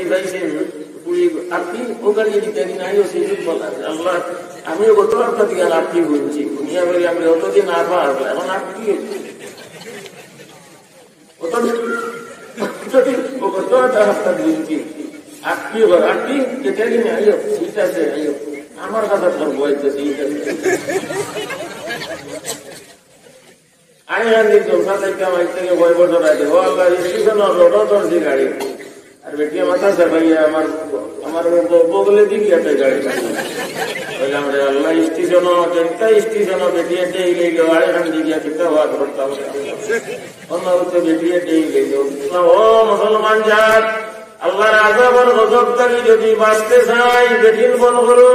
বেটি পাইছেন আপনি ও গাড়ি দিতে নাইও সেই বলা আল্লাহ আমিও গত একটা দিকে আপনি বলছি দুনিয়া বলে আমি অতদিন না পারবো এখন আপনি গত একটা হাফতা দিয়েছি আপনি আপনি যেটা কিনে আইও ঠিক আছে আইও আমার কথা তোর বলছে ঠিক আছে আমি জলসা থেকে আমার থেকে 9 বছর আগে ও আল্লাহ স্টেশন রোড গাড়ি আর বেটিয়া মাথা স্যার ভাইয়া আমার বগলে দিকে একটা গাড়ি বললাম রে আল্লাহ স্টেশন চিন্তা স্টেশন বেটিয়া ডেই গেল আড়াইখান দিকে চিন্তা হওয়া করতাম অন্য বেটিয়া ডেই গেল ও মুসলমান জাত আল্লাহর আযাবের গজব থেকে যদি বাঁচতে চাই বেটিন বন করো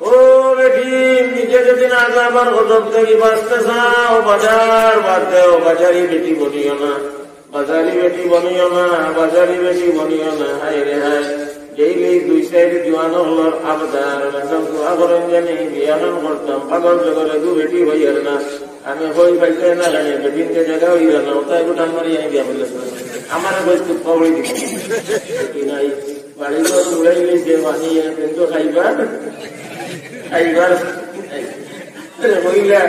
ও বেটি নিজে যদি আযাবের গজব থেকে বাঁচতে চাও বাজার বাদ দাও বাজারি বেটি বনিও না বাজারি বেটি বনিও না বাজারি বেটি বনিও না হায় রে হায় ডেইলি 2 সাইড জোয়ান হলোর আবদার সব দোয়া করেন জানি বিয়ান করতাম পাগল জগরে দু বেটি হইয়ার না আমি হই পাইতে না জানি বেটিনকে জায়গা হইল না ওটাই গোটান মারি আমি বিয়া বলে আমার বস্তু পাবড়ি দিবি নাই বাড়ি ঘর উড়াই গেছে বানিয়ে কিন্তু খাইবার মহিলা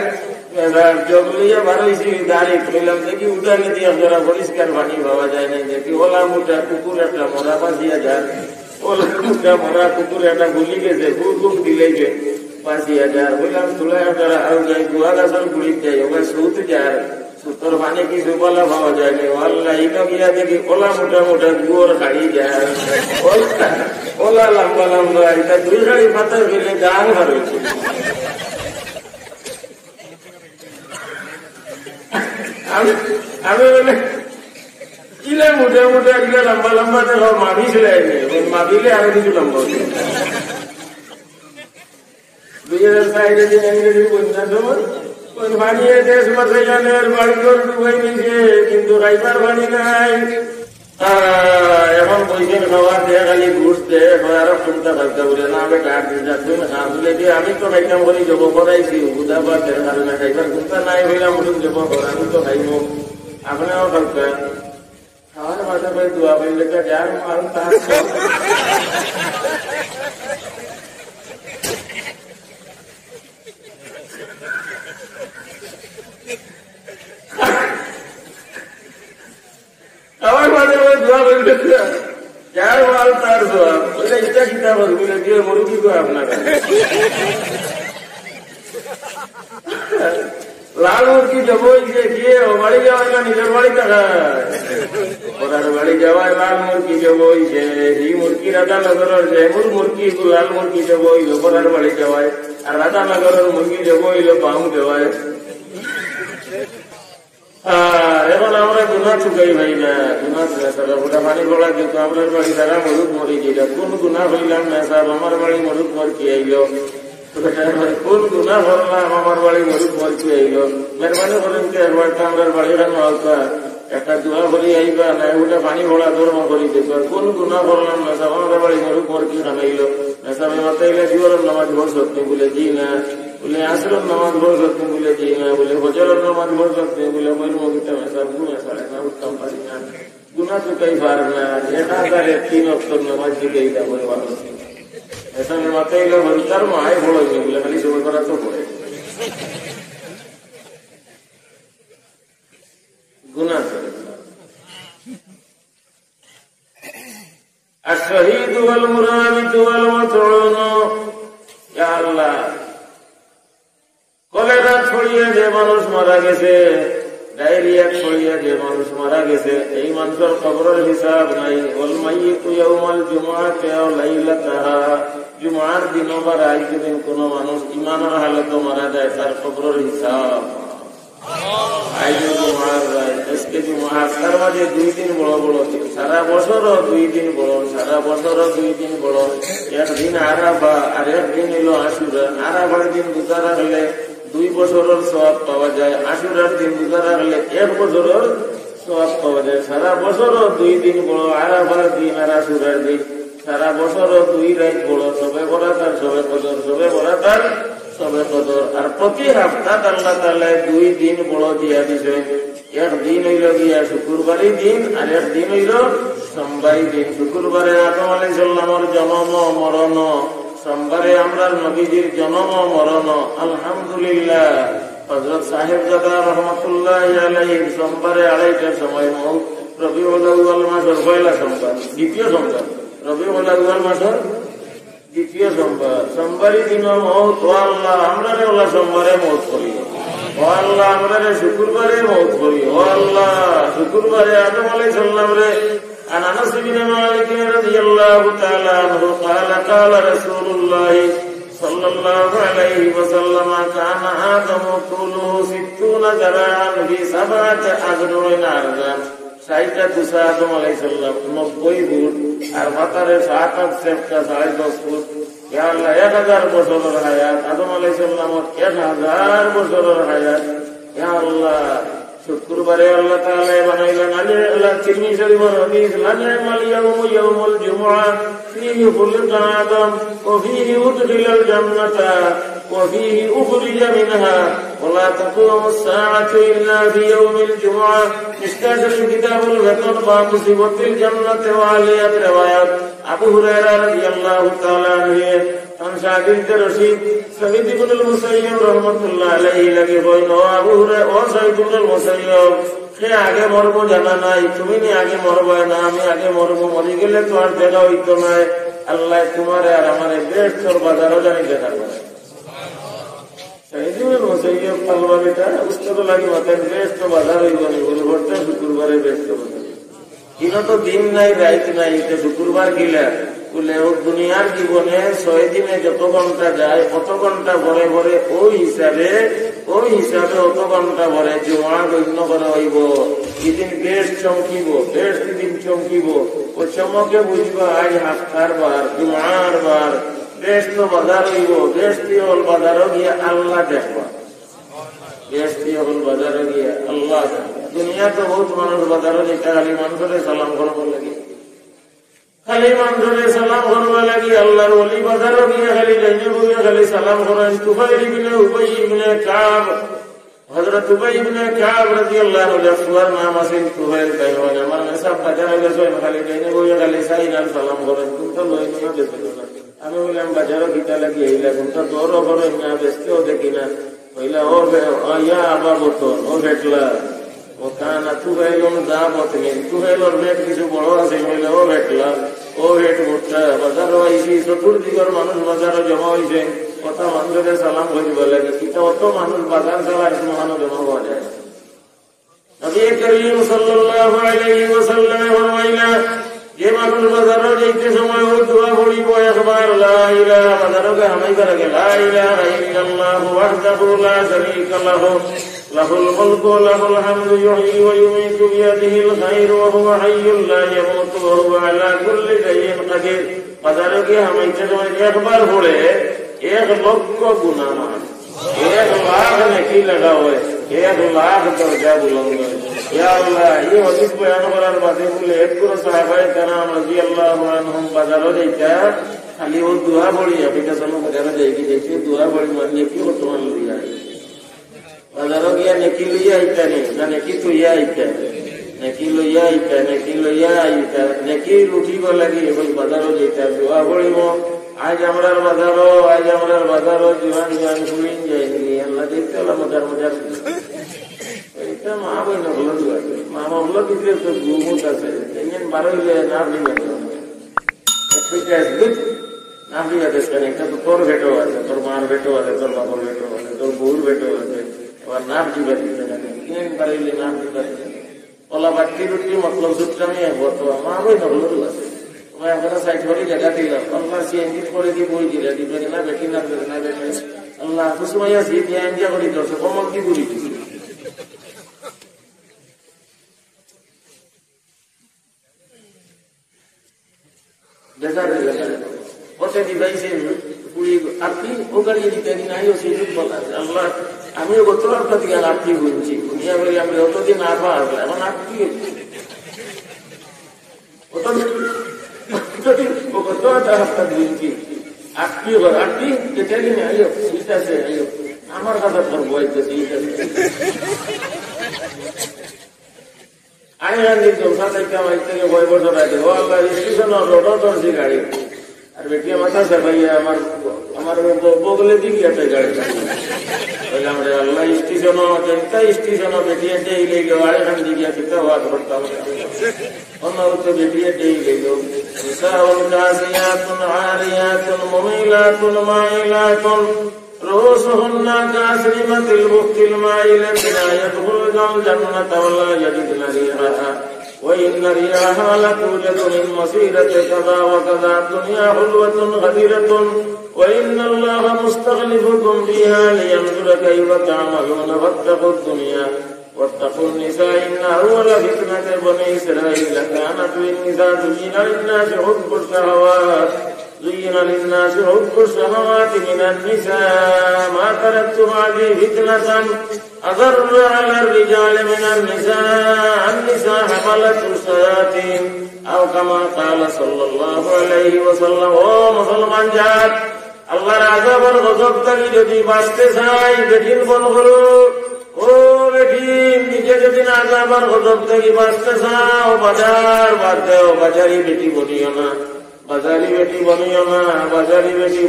জগলিয়া বারোইছি দাঁড়িয়ে কইলাম দেখি উঠানে দিয়ে আপনারা পরিষ্কার পানি পাওয়া যায় না দেখি ওলা মুটা কুকুর একটা মরা পাশিয়া যায় ওলা মুটা মরা কুকুর একটা গুলি গেছে কুকুর দিলেছে 5000 বললাম তুলে আপনারা আরো যাই গুয়া গাছের গুড়ি যাই ওখানে সুত যায় সুতোর পানি কিছু বলা পাওয়া যায় না আল্লাহ ইনো গিয়া দেখি ওলা মোটা মোটা গুয়োর খাড়ি যায় ওলা লম্বা লম্বা এটা 2 গাড়ি পাতা ফেলে গান হারছে আমি বলে ইলে মোটা মোটা গিয়ে লম্বা লম্বা দেখো মাভি ছিল মাভিলে আরো কিছু লম্বা 2007 দিন ইংরেজি বন্যার সময় বানিয়ে দেশ মাথার বাড়ি ঘর ডুবাই নিয়েছে কিন্তু খাইবার পানি নাই এখন বইছেন খাওয়ার দেয় খালি ঘুষ দেয় আরো কোনটা খাইতে বলে না আমি কাঠ দিয়ে যাচ্ছি না বলে যে আমি তো খাইতাম বলি জব করাইছি বুধাবাদের কারণে খাইবার কোনটা নাই হইলাম বলুন জব করা আমি তো খাইব আপনারও খাইতেন খাওয়ার মাথা ভাই দোয়া পাইলে তো যার মাল তার আমার মাঝে মাঝে দোয়া বলতে যার মাল তার দোয়া বলে এটা কিতাব বলে দিয়ে মুরুকি করে আপনাকে লাল মুরগি জবই যে গিয়ে বাড়ি যাওয়ায় না নিজের বাড়ি দেখায় ওরার বাড়ি যাওয়ায় লাল মুরগি জবই যে এই মুরগি রাধানগরের যে মুরগি লাল মুরগি জবই ওরার বাড়ি যাওয়ায় আর রাধানগরের মুরগি জবই পাউ দেওয়ায় এখন আমরা গুণা চুকাই ভাই না গুণা ওটা পানি পড়া যেত আপনার বাড়ি তারা মরুক মরি যেটা কোন গুণা হইলাম না সাহেব আমার বাড়ি মরুক মর কি আইল কোন গুণা করলাম আমার বাড়ি মরুক মর কি আইল মেহরবানি করেন কে একবার আমরা বাড়ি রান্না হতা একটা দোয়া করি আইবা না ওটা পানি ভরা ধর্ম করি দেখবার কোন গুণা করলাম না সাহেব আমার বাড়ি মরুক মর কি খানাইল না সাহেব মাতাইলে জীবনের নামাজ ভোর সত্যি বলে জি না বলে আসরের নামাজ ভোর সত্যি বলে জি না বলে হজরের নামাজ ভোর সত্যি বলে মহিলা সব গুণা সাড়ে না উঠতাম পারি না গুণা চুকাই পার না 1003 অক্ষর নামাজ শিখাই তা বলে ভালো ऐसा में माता ही लोग कर्म आए बोलो बोले खाली सुबह करा तो बोले गुना الشهيد والمرابط والمطعون يا الله কলেরা ছড়িয়ে যে মানুষ মারা গেছে ডায়রিয়া ছড়িয়ে যে মানুষ মারা গেছে এই মানুষের কবরের হিসাব নাই ওয়াল মাইয়িতু ইয়াউমাল জুমআতি আও লাইলাতাহা জুমার দিন বা রাত দিন কোন মানুষ ঈমানের হালতে মারা যায় তার কবরের হিসাব আজ জুমার রাত আজকে জুমা তার মাঝে 2 দিন বড় বড় সারা বছর 2 দিন বড় সারা বছর 2 দিন বড় একদিন আরাফা আর একদিন হলো আশুরা আরাফার দিন রোজা রাখলে 2 বছরের সওয়াব পাওয়া যায় আশুরার দিন রোজা রাখলে 1 বছরের সওয়াব পাওয়া যায় সারা বছর 2 দিন বড় আরাফার দিন আর আশুরার দিন সারা বছর 2 রাত বড় সবে বরাত আর সবে কদর সবে বরাত আর সবে কদর আর প্রতি সপ্তাহ আল্লাহ তাআলা 2 দিন বড় দিয়া দিবেন একদিন হইল গিয়া শুক্রবারের দিন আর একদিন হইল সোমবারের দিন শুক্রবারে আলাইহিস সালামের জন্ম মরণ, সোমবারে আমরার নবীজির জন্ম মরণ। আলহামদুলিল্লাহ। হযরত সাহেবজাদা রহমাতুল্লাহি আলাইহি সোমবারে 2:30টার সময় মওত। রবিউল আউয়াল মাসের পয়লা সোমবার, দ্বিতীয় সোমবার। রবিউল আউয়াল মাসের দ্বিতীয় সোমবার, সোমবারই দিন মওত। ও আল্লাহ, আমরারে ওলা সোমবারে মওত করি। ও আল্লাহ, আমরারে শুক্রবারে মওত করি। ও আল্লাহ, শুক্রবারে আদম আলাইহিস সালাম রে। عن انس بن مالك رضي الله تعالى عنه قال قال رسول الله صلى الله عليه وسلم كان آدم طوله 60 ذراعا في 7 أذرع عرضا। 60টা তুষা আদম আলাইহিস সালাম 90 ফুট, আর মাথারে 7 সেফটা 10.5 ফুট। ইয়া আল্লাহ, 1000 বছরের হায়াত। আদম আলাইহিস সালামের 1000 বছরের হায়াত। ইয়া আল্লাহ, শুক্রবারে আল্লাহ তাআলা বানাইলেন আল্লাহ তিরমিজি শরীফের হাদিস, লানি'মাল ইয়াউমু ইয়াউমুল জুমআহ ফীহি খুলিকা আদম ওয়া ফীহি উদখিলাল জান্নাতা ওয়া ফীহি উখরিজা মিনহা ওয়া লা তাকুমুস সাআতু ইল্লা ফি ইয়াউমিল জুমআহ। ইসতাজাল কিতাবুল ওয়াতন বা মুসিবাতিল জান্নাতি ওয়া আলিয়াত riwayat আবু হুরায়রা রাদিয়াল্লাহু তাআলা আনহু সাদিদ রশিদ সাঈদ ইবনুল মুসাইয়্যিব রাহমাতুল্লাহ আলাইহি লাগে বলেন, ও আবু হুরায়রা, ও সাঈদ ইবনুল মুসাইয়্যিব, সে আগে মরবো জানা নাই, তুমি নি আগে মরবে না, আমি আগে মরবো। মরে গেলে তো আর দেখা হইতো না। আল্লাহ তোমারে আর আমারে বেহেশতের বাজারও জানি দেখা করে। সাঈদ ইবনুল মুসাইয়্যিব পালবা বেটা উস্তাদ লাগি মাথায় বেহেশত বাজার হইব নি বলে বলতে শুক্রবারে বেহেশত বাজার। কিনা তো দিন নাই রাইত নাই, শুক্রবার গিলা বলে ও দুনিয়ার জীবনে 6 দিনে যত ঘন্টা যায় কত ঘন্টা ভরে ভরে ওই হিসাবে অত ঘন্টা ভরে জমা গণ্য করা হইব। যেদিন বেশ চমকিব, বেশ দিন চমকিব, ও চমকে বুঝবা আজ হাফতার বার, জুমার বার, বেশ তো বাজার হইব। বেশ হল বাজারও গিয়া আল্লাহ দেখবা, বেশ হল বাজারে গিয়া আল্লাহ দেখবা। দুনিয়া তো বহুত মানুষ বাজারও যেটা খালি মানুষের সালাম করবো লাগে, খালি মানুষের সালাম করবা লাগি। আল্লাহর ওলি বাজারও গিয়ে খালি যাইনে বইয়া খালি সালাম করেন। তুফাইল ইবনে উবাই ইবনে কাব, হযরত উবাই ইবনে কাব রাদিয়াল্লাহু আনহু নাম আছে তুফাইল। তাই হয় আমার সব বাজারে গেছে খালি যাইনে বইয়া খালি সাইনাল সালাম করেন। কিন্তু লই না দেখো না। আমি বললাম বাজারও গিটা লাগি এইলা কিন্তু দৌড় করে না, বেশিও দেখি না। হইলা ও ইয়া আবা বতন ও ভেটলা ও কানা তুফাইলন দা বতনি, তুফাইলর ভেট কিছু বড় আছে। হইলা ও ভেটলা ও ভেট মোটা বাজারও আইসি, চতুর্দিকের মানুষ বাজারও জমা হয়েছে। কত মানুষের সালাম করিব লাগে, কিন্তু অত মানুষ বাজার যাওয়ার মহান জমা হওয়া যায়। নবী করিম সাল্লাল্লাহু আলাইহি ওয়াসাল্লাম ফরমাইলেন, যে মানুষ বাজারও যাইতে সময় ও দোয়া পড়িব একবার লা ইলাহা, বাজারও হামাই করে লা ইলাহা ইল্লাল্লাহু ওয়াহদাহু লা শারীকা লাহু লাহুল মুলকু ওয়া লাহুল হামদু ইউহয়ি ওয়া ইউমীতু বিয়াদিহিল খায়রু ওয়া হুয়া হাইয়্যুন লা ইয়ামুতু ওয়া হুয়া আলা কুল্লি শাইইন কাদির। বাজারও হামাইতে সময় একবার পড়ে 1 লক্ষ গুনাহ মাফ, 1 লাখ নেকি লাগা হয়, 1 লাখ দরজা বুলন্দ হয়। ইয়া আল্লাহ, এই হাদিস বয়ান করার বাদে বলে এক করে সাহাবায়ে কেরাম রাদিয়াল্লাহু আনহুম বাজারও যাইতা খালি ও দোয়া পড়ি, আপনি চলো বাজারে যাইবি, দেখি দোয়া পড়ি মানে কি তোমার লইয়া বাজারও গিয়া নেকি লইয়া আইতা নেই না, নেকি তুইয়া আইতা, নেকি লইয়া আইতা, নেকি লইয়া আইতা, নেকি উঠিব লাগি ওই বাজারও যাইতা দোয়া পড়িব। আজ আমরার বাজারও জীবন জীবন শুনিন যায়নি। আল্লাহ দেখতে হলাম মজার এটা মা বই না হলো আছে, মা হলো দিতে তো গুমুত আছে, এমন বারো না দিবে না দিবে দেখেন। এটা তো তোর ভেটো আছে, তোর মার ভেটো আছে, তোর বাবার ভেটো আছে, তোর বউর ভেটো আছে, আবার নাম দিবে দিতে থাকে, বাড়িলে নাম দিতে ওলা বাড়তি রুটি মতলব সুট্টামি বর্তমান মা বই না হলো আছে। আমরা সাইড করে জায়গা দিলাম, আল্লাহ সিএনজি করে দিয়ে বই দিলে দিবে না, বেটি না দেবে না, বেটে আল্লাহ কুসুমাইয়া সিএনজি করে দিচ্ছে কমল কি বলি আমিও গত দিকে আটটি বলছি, আমি অতদিন আঠা আসবে এখন আটটি আমার কথা করবো আমি গান্ধী জলসা থেকে আমার থেকে 9 বছর আগে ও আল্লাহ স্টেশন রোডও ধরছি গাড়ি আর বেটিয়া মাথা চাপাইয়া আমার বগলে দিকে একটা গাড়ি বললাম রে আল্লাহ স্টেশন বেটিয়া ডেই গেল আর এখান দিকে কিতা হওয়া করতাম অন্য হচ্ছে বেটিয়া ডেই গেল নিসাউল কাসিয়াতুন আরিয়াতুন মুমিলাতুন মাইলাতুন رؤوسهن كأسنمة البخت المائلة لا يدخلن الجنة ولا يجدن ريحها وإن ريحها لتوجد من مسيرة كذا وكذا الدنيا حلوة غديرة وإن الله مستخلفكم فيها لينظر كيف تعملون فاتقوا الدنيا واتقوا النساء إن أول فتنة بني إسرائيل كانت للنساء زين للناس حب الشهوات من النساء ما تركت بعدي فتنة أضر على الرجال من النساء حملت الشياطين أو كما قال صلى الله عليه وسلم ও মুসলমান জাত আল্লাহর আযাবের গজব থেকে যদি বাঁচতে চাই বেঠিন বন করো ও বেঠিন নিজে যদি আযাবের গজব থেকে বাঁচতে চাও বাজার বাদ দাও বাজারি বেটি বনিও না বাজারি বেটি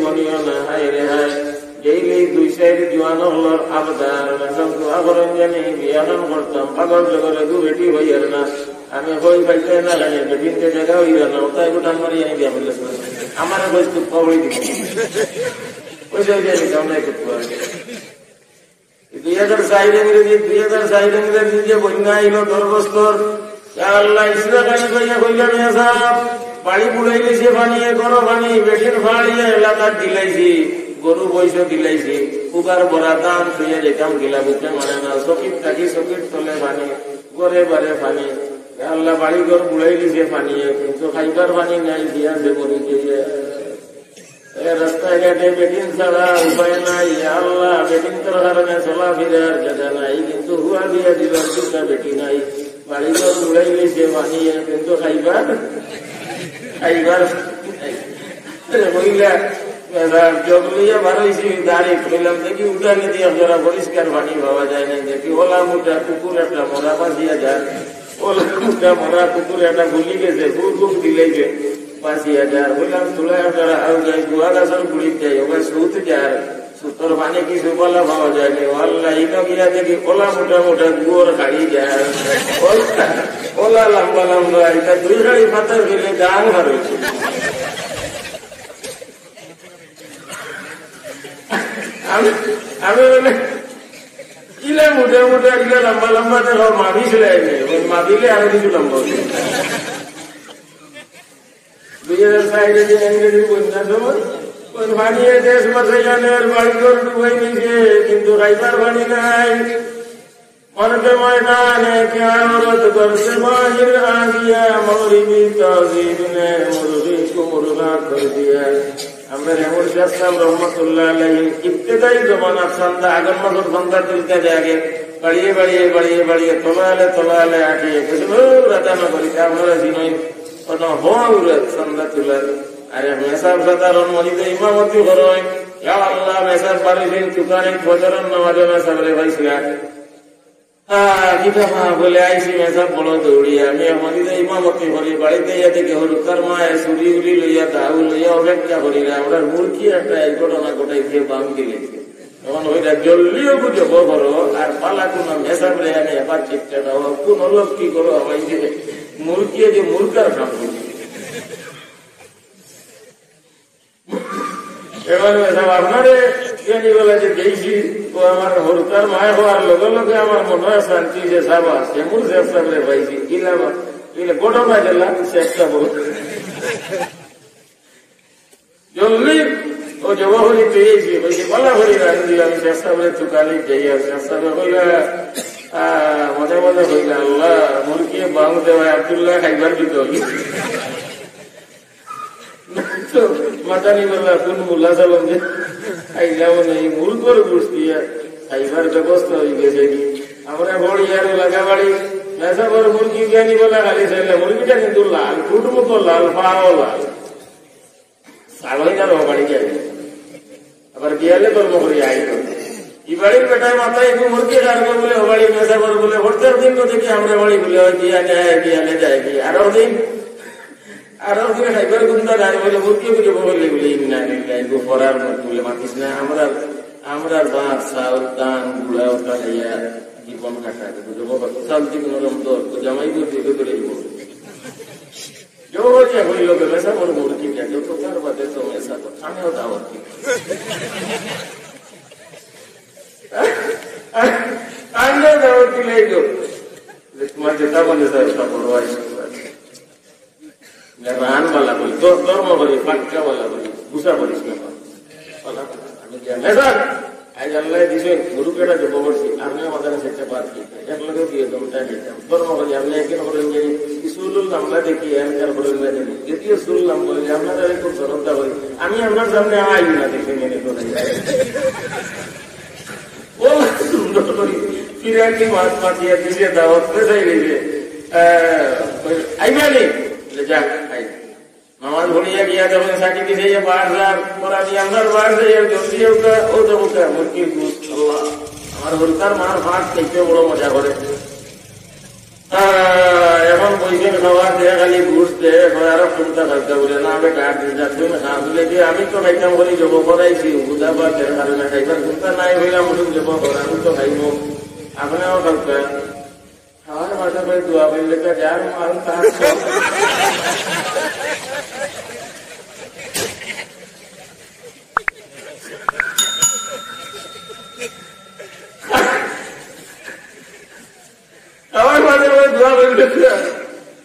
বনিও না হায় রে হায় ডেইলি 2 সাইড জোয়ান হলোর আবদার মেসব দোয়া করেন জানি বিয়ান করতাম পাগল জগরে দু বেটি হইয়ার না আমি হই পাইতে না জানি বেটিনকে জায়গা হইয়া না ওটাই গোটান মারি আমি বিয়া বলে আমার বস্তু কবড়ি দিব পয়সা দিয়ে কেমন করতে পারে 2004 ইংরেজি যে বন্যা আইল 10 বছর আল্লাহ ইসরাকানি কইয়া কইলা মেসা পানি বুড়াই গেছে পানি গরম পানি বেটির ফাড়িয়ে এলাকার দিলাইছি গরু বৈশ দিলাইছি কুকার বড়া দাম শুয়ে যেতাম গিলা বুঝতে মানে না চকির থাকি চকির তলে পানি গড়ে বারে পানি আল্লাহ বাড়ি ঘর বুড়াই গেছে পানি কিন্তু খাইবার পানি নাই দিয়াছে গরুকে রাস্তায় ঘাটে বেটিন ছাড়া উপায় নাই আল্লাহ বেটিন তোর কারণে চলাফেরার জায়গা নাই কিন্তু হুয়া দিয়া দিবার দুটা বেটি নাই বাড়ি ঘর বুড়াই গেছে পানি কিন্তু খাইবার মহিলা জগলিয়া বারোইছি দাঁড়িয়ে কইলাম দেখি উঠানে দিয়ে আপনারা পরিষ্কার পানি পাওয়া যায় না দেখি ওলা মুটা কুকুর একটা মরা বাঁচিয়া যায় ওলা মুটা মরা কুকুর একটা ভুলি গেছে কুকুর দিলেছে 5000 বললাম তুলে আপনারা আর যাই গুয়া গাছের গুড়ি যাই ওখানে সুত যায় সুতোর পানি কিছু বলা পাওয়া যায় না আল্লাহ ইনো গিয়া দেখি ওলা মোটা মোটা গুয়োর গাড়ি যায় ওলা লম্বা লম্বা এটা 2 গাড়ি পাতার ফেলে গান হারছে আমি বলে ইলে মোটা মোটা ইলে লম্বা লম্বা দেখো মাভি ছিলাই মাভিলে আরো কিছু লম্বা 2004 যে ইংরেজি বন্যা সময় ওই পানিয়ে দেশ বাঁচাইয়ানের বাড়ি ঘর ডুবাই নিছে কিন্তু খাইবার পানি নাই মরতে ময়দানে কিয়ামত করতে মাহির আগিয়া মগরিবি তাজিবনে মুরগি কো মুরগা কর দিয়া আমরা রেমুল শাস্তাম রহমাতুল্লাহ আলাইহি ইবতিদাই জমানা সন্ধ্যা আগম মগর সন্ধ্যা তুলতে জাগে বাড়িয়ে বাড়িয়ে বাড়িয়ে বাড়িয়ে তোলালে আগে কিছু রাতানা করি আমরা জিনই কোন হওয়া সন্ধ্যা তুলার আরে মেসাব সাধারণ মসজিদে ইমামতি করেন ইয়া আল্লাহ মেসাব বাড়িতে দোকানে ফজরের নামাজে মেসাব রে ভাইছিলা কিতাবা বলে আইসি মেসাব বড় দৌড়িয়া আমি মসজিদে ইমামতি করি বাড়িতে ইয়াতে কে হরুকার মায়ে সুরি উলি লইয়া দাউ লইয়া অপেক্ষা করি আমরা মুরগি একটা এই ঘটনা ঘটাই দিয়ে বাম দিলেছে তখন ওইটা জলদিও বুঝে বড় আর পালা কোন মেসাব রে আমি এবার চিন্তা দাও কোন লোক কি করো আমার মুরগি যে মুরগার কাম করি এবারে সব আপনারে কেনি বলে যে দিয়েছি ও আমার হরকার মায় হওয়ার লগে লগে আমার মনে হয় শান্তি যে সাবা এমন চেষ্টা করে পাইছি ইলে ঘটনা গেলাম চেষ্টা বল জলদি ও জবাহরি পেয়েছি বলছি বলা হরি রাখি আমি চেষ্টা করে চুকালি যাই আর চেষ্টা করে হইলা মনে মনে হইলা আল্লাহ মুরগি বাউ দেওয়া আব্দুল্লাহ খাইবার ভিতর মাতানি বললা কোন মুল্লা সালাম যে খাইলাম নেই মুরগর গুষ্টি খাইবার ব্যবস্থা হয়ে গেছে আমরা বড়ি আর লাগা বাড়ি মেসা বড় মুরগি জ্ঞানী বলা খালি চাইলে মুরগিটা কিন্তু লাল ফুট মতো লাল পাও লাল সাড়াই যার বাড়ি যায় আবার গিয়ালে কর্ম করি আই এই বাড়ির বেটায় মাথায় একটু মুরগি কাটবে বলে ও বাড়ি মেসা করে বলে প্রত্যেক দিন তো দেখি আমরা বাড়ি বলে গিয়ালে যায় কি আরো দিন খাইবার গুন্দা গাড়ি বলে মুরগি বলে বলে বলে না পড়ার বলে মাতিস না আমরা ভাত চাউল দান গুড়া ওটা খাইয়া জীবন কাটা চাল দিন জামাই করে जो बच्चे कोई लोग वैसा और मुर्गी क्या जो तो कर बात तो ऐसा तो खाने होता होती अंदर जाओगी ले जो तुम्हारे जितना बंदे था उसका परवाह मैं रान वाला बोली दो दर्म बोली पक्का वाला बोली दूसरा बोली इसमें वाला अभी क्या मैं सर आज अल्लाह जिसे गुरु केटा जो बोलती आपने मदरसे से चपात की एक लोगों की दम टाइम दर्म बोली आपने एक न बोलेंगे সুলুল আমরা দেখি এনকার বলে দ্বিতীয় সুল নাম বলি আপনারা খুব শ্রদ্ধা করি আমি আপনার সামনে আই না দেখে মেনে করে ও সুন্দর করি ফিরাকি মাছ পাঠিয়ে দিলে দাওয়াত পেয়ে গেছে আইবানি যাক আই নামাজ পড়িয়া গিয়া যখন সাকি দিছে যে বারবার পড়া দিয়ে আমরা বার দিয়ে জলদি ওটা ও দেবতা মুরগির দুধ আল্লাহ আমার হলকার মার ভাত খেতে বড় মজা করে এখন বইছেন খাওয়া দিয়ে খালি ঘুষ দেয় আরো চিন্তা করতে বলে না আমি কাঠ দিয়ে যাচ্ছি না বলে যে আমি তো খাইতাম বলি জব করাইছি বুধা বা কারণে খাইবার চিন্তা নাই হইলাম জব করা আমি তো খাইব আপনারও খাওয়া খাওয়ার মাথা করে দোয়া করলে তো যার মাল তার আমার মাঝে মাঝে দোয়া বলতে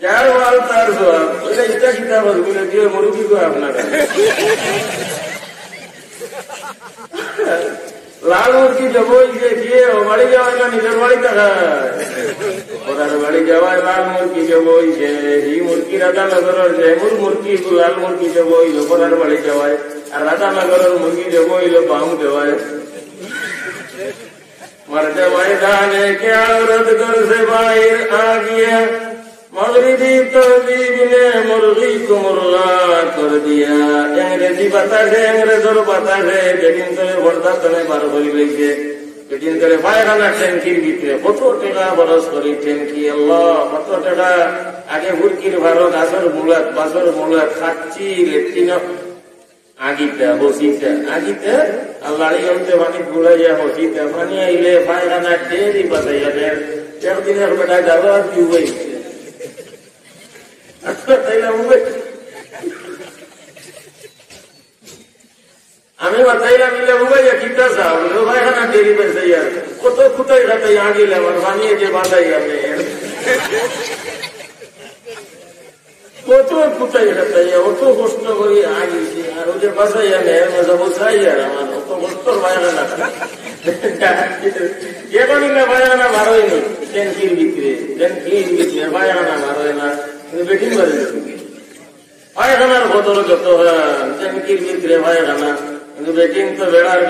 যার মাল তার দোয়া ওইটা ইটা কিতাব বলে দিয়ে মুরগি গো আপনার লাল মুরগি যাবই যে গিয়ে বাড়ি যাওয়ায় না নিজের বাড়ি দেখায় ওনার বাড়ি যাওয়ায় লাল মুরগি যাবই যে এই মুরগি রাধানগরের যে মূল মুরগি লাল মুরগি যাবই ওনার বাড়ি যাওয়ায় আর রাধানগরের মুরগি যাবই বাম দেওয়ায় मर्द मैदान के औरत घर से बाहर आ गया मगरिबी तहजीब ने मुर्गी को मुर्गा कर दिया अंग्रेजी बतासे যেদিন ধরে বর্দা তলে বার হয়ে গেছে সেদিন ধরে পায়খানা ট্যাঙ্কির ভিতরে কত টাকা খরচ করি ট্যাঙ্কি আল্লাহ কত টাকা আগে মুরগির ভাড়া বাসর মূলাত খাচ্ছি লেট্রিন আগিতে হসিতে আগিতে লাড়ি অন্তে পানি গুলাইয়া হসিতে পানি আইলে পায়খানা ডেরি বাজাইয়া দেন একদিনের বেটা যাবো আর কি উবাই আমি বাতাইলাম মিলে উবাইয়া কিতা চাও পায়খানা ডেরি বাজাইয়া কত খুঁটাই খাটাই আগিলে আমার বানিয়ে যে বাজাইয়া কত কোথায় খাটাইয়া অত কষ্ট করি আগিয়েছি আর ওদের বাসাইয়া নেয় মজা বসাই আর আমার অত কষ্ট পায়খানা এখন পায়খানা ভারোই নি ট্যাঙ্কির ভিতরে পায়খানা ভারোয় না বেটিং করে পায়খানার বদল যত ট্যাঙ্কির ভিতরে পায়খানা কিন্তু বেটিং তো বেড়ার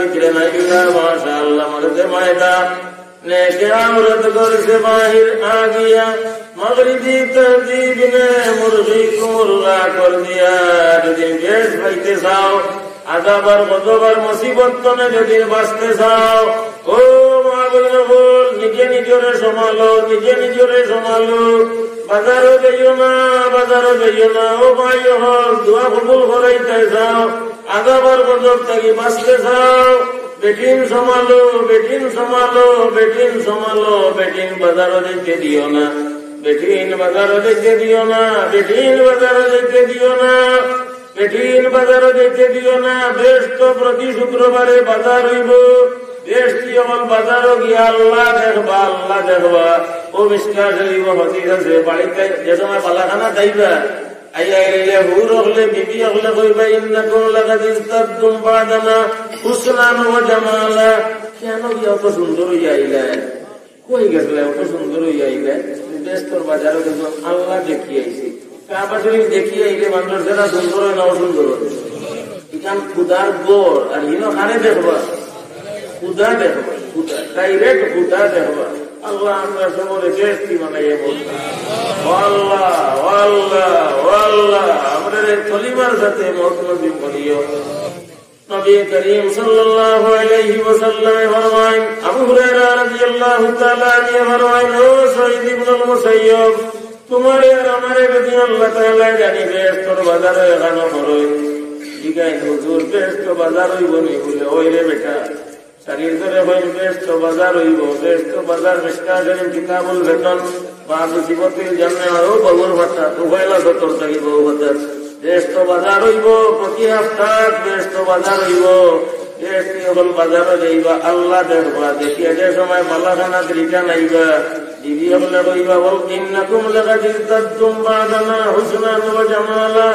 ভিতরে নাই মাশা আল্লাহ মরদে মায়দা लेके औरत घर से बाहर आ गया मगरिबी तहजीब ने मुर्गी को मुर्गा कर दिया যদি বেশ পাইতে চাও আদাবার কতবার মুসিবত তুমি যদি বাঁচতে চাও ও মা বল নিজে নিজরে সমালো বাজারও যাইও না ও ভাই হল দোয়া কবুল করাইতে চাও আদাবার গজব থেকে বাঁচতে চাও বেটিন সমালো বেটিন বাজারও দেখতে দিও না বেটিন বাজারও দেখতে দিও না বেশ তো প্রতি শুক্রবারে বাজার হইব বেশ যখন বাজারও গিয়া আল্লাহ দেখবা ও বিশ্বাস হইব হতির আছে বাড়িতে যে সময় পালাখানা যাইবা আইয়া এলে হুর হলে বিবি হলে কইবা ইন্নাকুম লাকাদ ইস্তাদতুম বাদানা হুসনান ওয়া জামালা কেন কি অত সুন্দর হইয়া আইলা কই গেছলে অত সুন্দর হইয়া আইলা বেস্তর বাজারে কিন্তু আল্লাহ দেখিয়ে আইছে কাবা শরীফ দেখিয়ে আইলে মানুষ যারা সুন্দর হয় না অসুন্দর হয় ইকান খুদার গোর আর হিনো খানে দেখবা খুদা ডাইরেক্ট খুদা দেখবা আল্লাহ আমরা সবরে বেস্তি বানাইয়া বলতাম আল্লাহ আমাদের কলিমার সাথে মত নবী করিও নবী করিম সাল্লাল্লাহু আলাইহি ওয়াসাল্লাম ফরমায়েন, আবু হুরায়রা রাদিয়াল্লাহু তাআলা আনহু ফরমায়েন, ও সাঈদ ইবনুল মুসাইয়্যিব, তোমার আর আমার যদি আল্লাহ তাআলা জানি বেহেশতের বাজারে এখানে করই, জিগাই হুজুর বেহেশত বাজার হইব নি? বলে, ওই রে বেটা, শরীর ধরে হইল বেহেশত বাজার হইব। বেহেশত বাজার মিশকা শরীফ কিতাবুল বেতন বাবু জীবতির জন্মে আরো বহুর ভাতা উভয়লা সতর থাকি বহু ভাতা বেহেশত বাজার হইব। প্রতি হপ্তাহ বেহেশত বাজার হইব। বেহেশতি হল বাজারে যাইবা, আল্লাহ দেখবা, দেখিয়া যে সময় মালাখানা তরিকা নাইবা, দিদি হলে কইবা, বল ইন্নাকুম লাকাদ ইজতাদতুম বাদানা হুসনান ওয়া জামালা।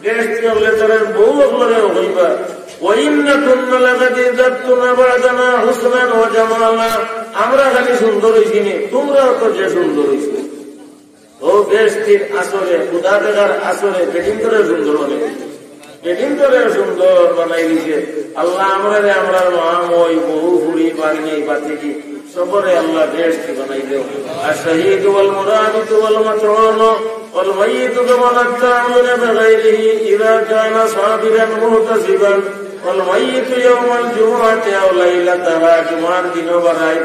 বেহেশতি হলে তারা বহু হলে হইবা, আমরা খালি সুন্দর হয়েছি নি, তোমরাও তো যে সুন্দর হয়েছে। ও বেহেশতির আসরে, খুদা দেখার আসরে বেটিং করে সুন্দর বানাই, বেটিং করে সুন্দর বানাই দিছে আল্লাহ। আমরা মহাময় বহু হুড়ি বাড়ি বাতিকি সবরে আল্লাহ বেহেশতি বানাই দেও। আর শহীদ ওয়াল মুরাদিত ওয়াল মাতউন ওয়াল মাইয়িত কামান আতাউন বিগাইরিহি ইযা কানা সাবিরান মুহতাসিবান ওয়াল মাইয়িত ইয়াওমাল জুমআতি আও লাইলাতাহা। জুমার দিনও বাড়াই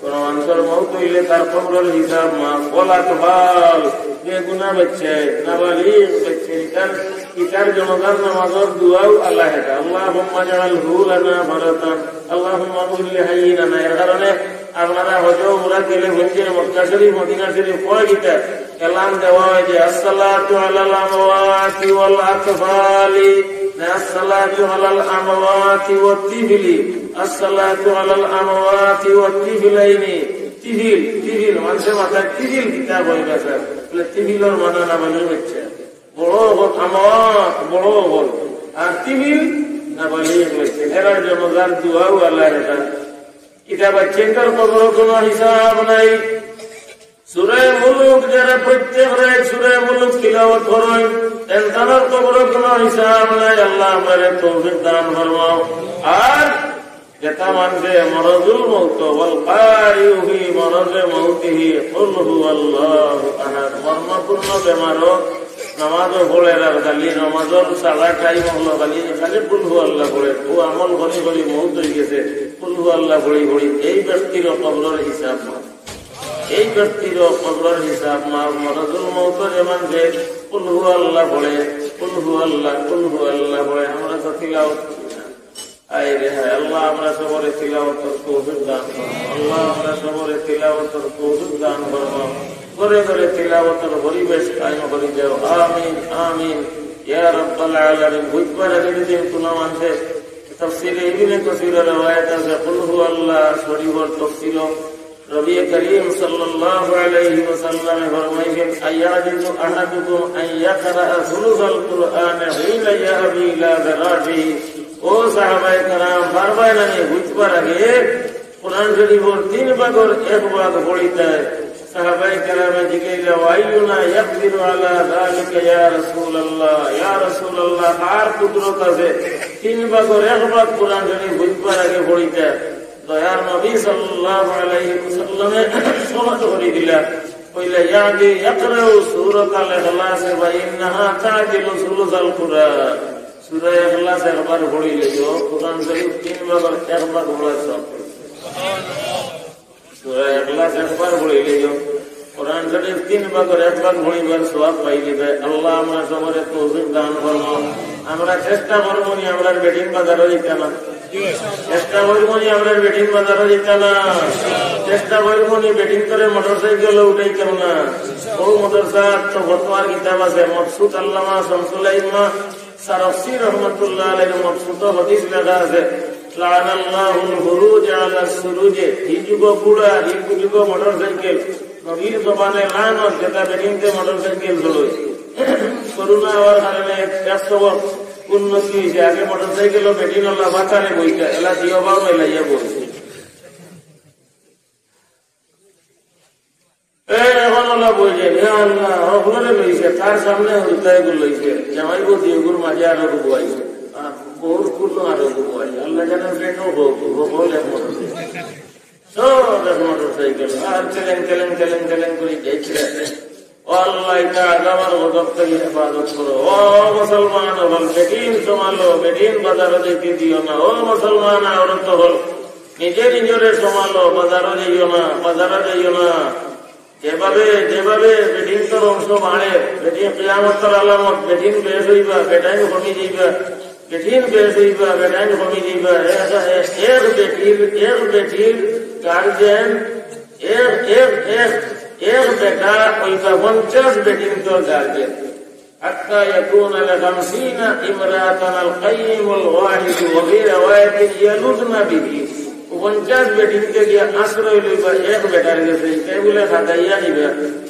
কোন মানুষের মওত হইলে তার কবরের হিসাব মাফ। ওয়ালা তুহাল, বেগুনাহ বাচ্চা নাবালিগ বাচ্চা ইতার জনগণ নামাজের দুআও আল্লাহ হেদা। আল্লাহুম্মা জাআলহু লানা ফারাতান আল্লাহুম্মা কুল্লি হাইয়িনা। এর কারণে আপনারা হজ উমরা গেলে মসজিদে মক্কা শরীফ মদিনা শরীফ পড়ে গিয়ে এলান দেওয়া হয় যে আসসালাতু আলাল আমওয়াতি ওয়াল আতফালি, আসসালাতু আলাল আমওয়াতি ওয়াত তিফলি, আসসালাতু আলাল আমওয়াতি ওয়াত তিফলাইনি। তিফিল, তিফিল মানুষের মাথায় তিফিল কিতাব হয়ে গেছে। তিফিলের মানে না বলে হচ্ছে বড় হল, আমওয়াত বড় হল, আর তিফিল না বলে হচ্ছে। এরা জনগার দুআও আল্লাহ এটা কিতাব চিন্তার কবর কোন হিসাব নাই। সূরা মুলুক যারা প্রত্যেক রাত সূরা মুলুক তিলাওয়াত করেন, তাদের কবর কোন হিসাব নাই। আল্লাহ আমাদের তৌফিক দান ফরমাও। আর যেটা মানবে মরজুল মউত ওয়াল কারিহি মরজে মউতিহি কুল হুয়াল্লাহু আহাদ। মরণপূর্ণ বেমারও নামাজও পড়ে আর খালি নামাজের সারা টাইম হলো খালি খালি কুল হুয়াল্লাহ পড়ে, ও আমল ঘনি ঘনি মউত হয়ে গেছে কুল হুয়াল্লাহ পড়ি পড়ি। এই ব্যক্তির কবরের হিসাব মাফ, এই ব্যক্তির কবরের হিসাব মাফ। মরজুল মউত যেমন যে কুল হুয়াল্লাহ পড়ে, কুল হুয়াল্লাহ কুল হুয়াল্লাহ পড়ে, আমরা তো তিলাওয়াত করি না। আয় রে হায়, আল্লাহ আমরা সবরে তিলাওয়াতের তৌফিক দান করো। আল্লাহ আমরা সবরে তিলাওয়াতের তৌফিক দান করো। ঘরে ঘরে তিলাওয়াতের পরিবেশ কায়েম করে দাও। আমিন আমিন ইয়া রাব্বাল আলামিন। বুঝবার আগে দিন কোনো মানুষে তাফসীরে ইবনে কাসীরের রওয়ায়াত আছে, কুল হুয়াল্লাহ শরীফের তাফসীর নবী করিম সাল্লাল্লাহু আলাইহি ওয়াসাল্লাম ফরমাইছেন, আয়াজিজু আহাদুকুম আন ইয়াকরা সুলুসাল কুরআন হিনা ইয়াবি ইলা যারাহি। ও সাহাবায়ে কেরাম, বারবার নানি বুঝবার আগে কুরআন শরীফের 3 ভাগের 1 ভাগ পড়িতে সাহাবায়ে কেরামে জিজ্ঞাসা, ওয়াইয়ুনা ইয়াকদিরু আলা যালিকা ইয়া রাসূলুল্লাহ, ইয়া রাসূলুল্লাহ আর কুদরত আছে 3 ভাগের 1 ভাগ কুরআন শরীফ বুঝবার আগে পড়িতে। দয়ার নবী সাল্লাল্লাহু আলাইহি ওয়াসাল্লামে সমাজ করে দিলা, কইলা ইয়াদি ইয়াকরাউ সূরাতাল ইখলাস ওয়া ইন্নাহা তাজিলু সুলুসাল কুরআন। সূরা ইখলাস একবার পড়িলে কুরআন শরীফ 3 ভাগের 1 ভাগ পড়া সব। সূরা ইখলাস একবার পড়িলে কুরআন শরীফ 3 ভাগের 1 ভাগ পড়িবার সওয়াব পাইবে। আল্লাহ আমরা সবরে তৌফিক দান করুন। আমরা চেষ্টা করব নি আমরা বেটিং বাজারে যাইতে না, চেষ্টা করব নি আমরা বেটিং বাজারে যাইতে না, চেষ্টা করব নি বেটিং করে মোটরসাইকেল উঠাইতে না। ও মোটরসাইকেল তো ফতোয়ার কিতাব আছে, মকসুদ আল্লামা শামসুল আইম্মা সারফসি রহমাতুল্লাহ আলাইহি মকসুদ হাদিস লেখা আছে, লানাল্লাহুল খুরুজ আলা সুরুজে। এই যুগ পুরা এই যুগ মোটরসাইকেল নবীর জবানে লানত, যেটা বেটিংতে মোটরসাইকেল চলে। করোনা হওয়ার কারণে 100 উন্নতি হয়েছে। আগে মোটরসাইকেল ও বেটিং আল্লাহ বাঁচালে বইটা এলা দিয়ে বাবু এলাইয়া বলছে। এখন আল্লাহ বলছেন, হে আল্লাহ হরে লইছে তার সামনে হৃদয় গুলো লইছে জামাই বলছি ওগুর মাঝে আরো ডুবাইছে, বহু স্কুল আরো ডুবাইছে। আল্লাহ জানেন ট্রেনও বল এক মোটরসাইকেল, সব এক মোটরসাইকেল আর কেলেন কেলেন কেলেন কেলেন করে যাইছে। ও আল্লাহ এটা আগামার গজব থেকে হেফাজত করো। ও মুসলমান হল বেটিন সমালো, বেটিন বাজারও যেতে দিও না। ও মুসলমান আওরত হল নিজে নিজরে সমালো, বাজারও যাইও না, বাজারে যাইও না। যেভাবে যেভাবে বেটিন তোর অংশ বাড়ে, বেটিন কিয়ামতের আলামত, বেটিন বেশ হইবা, বেটাইন কমি যাইবা, বেটিন বেশ হইবা, বেটাইন কমি যাইবা। এক বেটির গার্জেন এক বেটা হইবা 50 বেটিন তোর গার্জেন। حتى يكون ل50 امرأة القيم الواحد وفي رواية يلوذن به। 50 বেটিনকে গিয়ে আশ্রয় লইবা এক বেটার গেছে, বলে খাতাইয়া নিবা,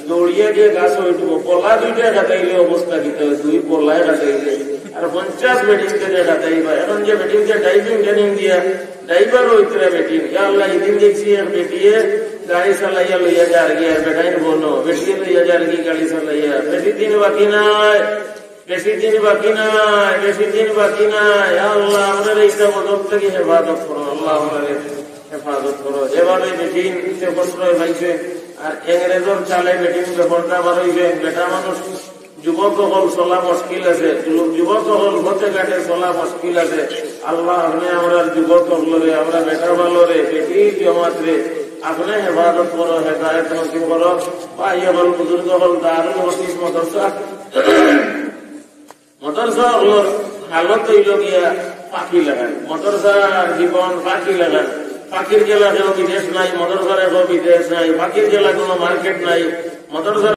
দৌড়িয়া গিয়ে গাছ হইব, পলা দুইটা খাতাইলে অবস্থা দিতে হয়, 2 পলায় খাতাইলে, আর 50 বেটিনকে যে খাতাইবা। এখন যে বেটিনকে ড্রাইভিং ট্রেনিং দিয়া ড্রাইভার হইতে বেটিন, আল্লাহ এদিন দেখছি এক বেটিয়ে গাড়ি চালাইয়া লইয়া যার গিয়া, বেটাইন বনো বেটিয়ে লইয়া যার কি গাড়ি চালাইয়া। বেশি দিন বাকি নাই, বেশি দিন বাকি নাই, বেশি দিন বাকি নাই। আল্লাহ আমাদের এইটা গজব থেকে হেফাজত করো, আল্লাহ আমাদের হেফাজত করো। যেভাবে বেটিন প্রশ্রয় পাইছে আর ইংরেজর চালে বেটিন ব্যাপারটা বার হইবে। বেটা মানুষ যুবক হল চলা মুশকিল আছে, যুবক হল হতে ঘাটে চলা মুশকিল আছে। আল্লাহ আপনি আমরা যুবক হলরে, আমরা বেটা ভালোরে, বেটি জমাত রে আপনি হেফাজত করো, হেদায়ত নসিব করো। ভাই হল বুজুর্গ হল দারুল হকিস মদরসা হল হালত হইল গিয়া পাখি লাগান, মদরসার জীবন পাখি লাগান। পাখির জেলা কোনো বিদেশ নাই, মদরসার কোনো বিদেশ নাই, পাখির জেলা কোনো মার্কেট নাই, মদরসার